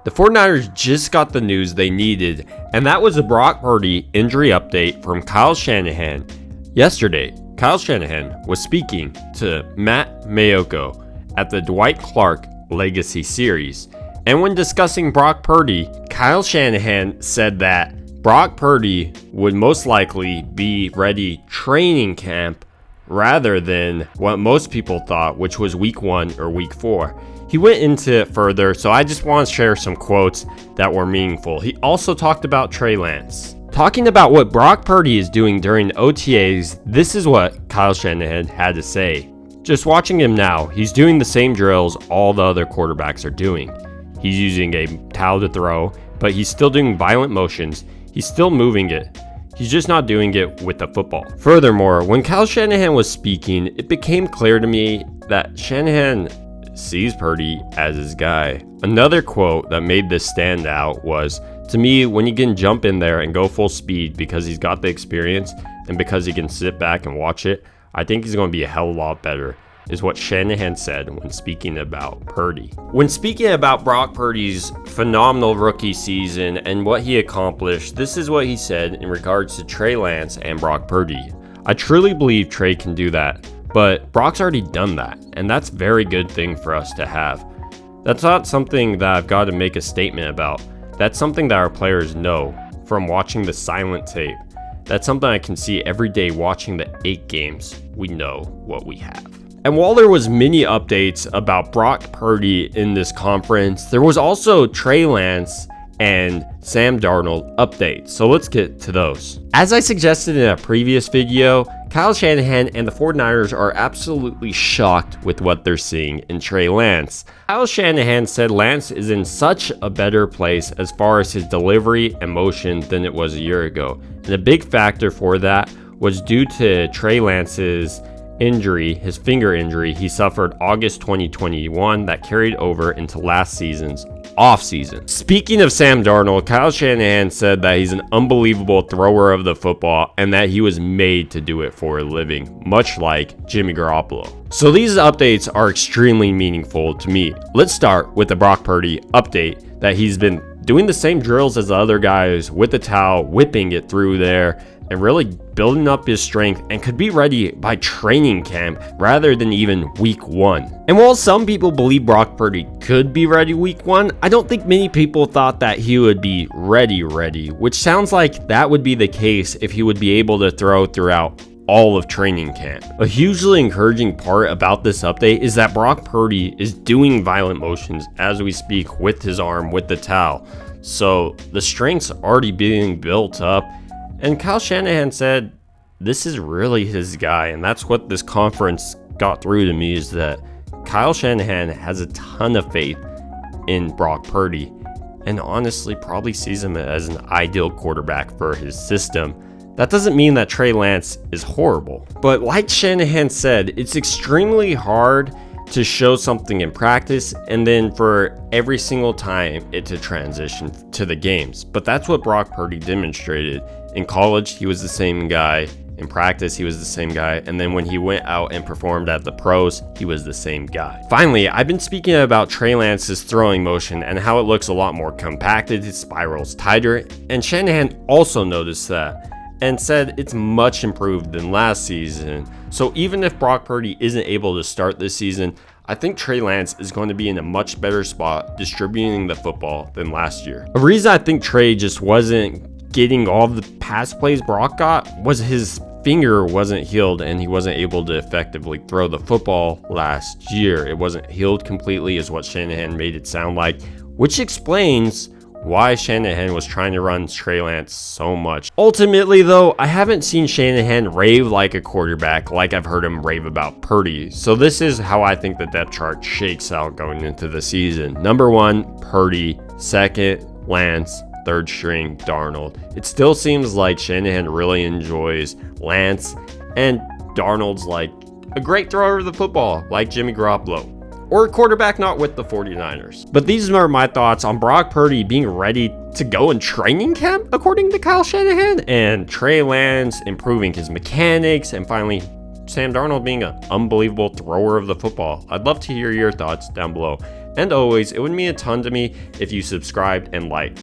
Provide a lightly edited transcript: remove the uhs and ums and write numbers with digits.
The 49ers just got the news they needed, and that was a Brock Purdy injury update from Kyle Shanahan. Yesterday, Kyle Shanahan was speaking to Matt Mayoko at the Dwight Clark Legacy Series, and when discussing Brock Purdy, Kyle Shanahan said that Brock Purdy would most likely be ready training camp rather than what most people thought, which was week 1 or week 4. He went into it further, so I just want to share some quotes that were meaningful. He also talked about Trey Lance. Talking about what Brock Purdy is doing during OTAs, this is what Kyle Shanahan had to say. Just watching him now, he's doing the same drills all the other quarterbacks are doing. He's using a towel to throw, but he's still doing violent motions. He's still moving it. He's just not doing it with the football. Furthermore, when Kyle Shanahan was speaking, it became clear to me that Shanahan sees Purdy as his guy. Another quote that made this stand out was, to me, when he can jump in there and go full speed because he's got the experience and because he can sit back and watch it, I think he's going to be a hell of a lot better, is what Shanahan said when speaking about Purdy. When speaking about Brock Purdy's phenomenal rookie season and what he accomplished, this is what he said in regards to Trey Lance and Brock Purdy. I truly believe Trey can do that, but Brock's already done that, and that's a very good thing for us to have. That's not something that I've got to make a statement about. That's something that our players know from watching the silent tape. That's something I can see every day watching the 8 games. We know what we have. And while there was many updates about Brock Purdy in this conference, there was also Trey Lance and Sam Darnold updates. So let's get to those. As I suggested in a previous video, Kyle Shanahan and the 49ers are absolutely shocked with what they're seeing in Trey Lance. Kyle Shanahan said Lance is in such a better place as far as his delivery and motion than it was a year ago. And a big factor for that was due to Trey Lance's injury, his finger injury he suffered August 2021 that carried over into last season's offseason. Speaking of Sam Darnold, Kyle Shanahan said that he's an unbelievable thrower of the football and that he was made to do it for a living, much like Jimmy Garoppolo. So these updates are extremely meaningful to me. Let's start with the Brock Purdy update that he's been doing the same drills as the other guys with the towel, whipping it through there, and really building up his strength and could be ready by training camp rather than even week 1. And while some people believe Brock Purdy could be ready week 1, I don't think many people thought that he would be ready, which sounds like that would be the case if he would be able to throw throughout all of training camp. A hugely encouraging part about this update is that Brock Purdy is doing violent motions as we speak with his arm, with the towel. So the strength's already being built up. And Kyle Shanahan said, this is really his guy. And that's what this conference got through to me, is that Kyle Shanahan has a ton of faith in Brock Purdy and honestly probably sees him as an ideal quarterback for his system. That doesn't mean that Trey Lance is horrible. But like Shanahan said, it's extremely hard to show something in practice and then for every single time it to transition to the games. But that's what Brock Purdy demonstrated. In college, he was the same guy. In practice, he was the same guy. And then when he went out and performed at the pros, he was the same guy. Finally, I've been speaking about Trey Lance's throwing motion and how it looks a lot more compacted, his spirals tighter. And Shanahan also noticed that and said it's much improved than last season. So even if Brock Purdy isn't able to start this season, I think Trey Lance is going to be in a much better spot distributing the football than last year. A reason I think Trey just wasn't getting all the pass plays Brock got was his finger wasn't healed and he wasn't able to effectively throw the football last year. It wasn't healed completely is what Shanahan made it sound like, which explains why Shanahan was trying to run Trey Lance so much. Ultimately though, I haven't seen Shanahan rave like a quarterback like I've heard him rave about Purdy. So this is how I think the depth chart shakes out going into the season. Number 1, Purdy. Second, Lance. Third string, Darnold. It still seems like Shanahan really enjoys Lance, and Darnold's like a great thrower of the football, like Jimmy Garoppolo, or a quarterback not with the 49ers. But these are my thoughts on Brock Purdy being ready to go in training camp, according to Kyle Shanahan, and Trey Lance improving his mechanics, and finally Sam Darnold being an unbelievable thrower of the football. I'd love to hear your thoughts down below. And always, it would mean a ton to me if you subscribed and liked.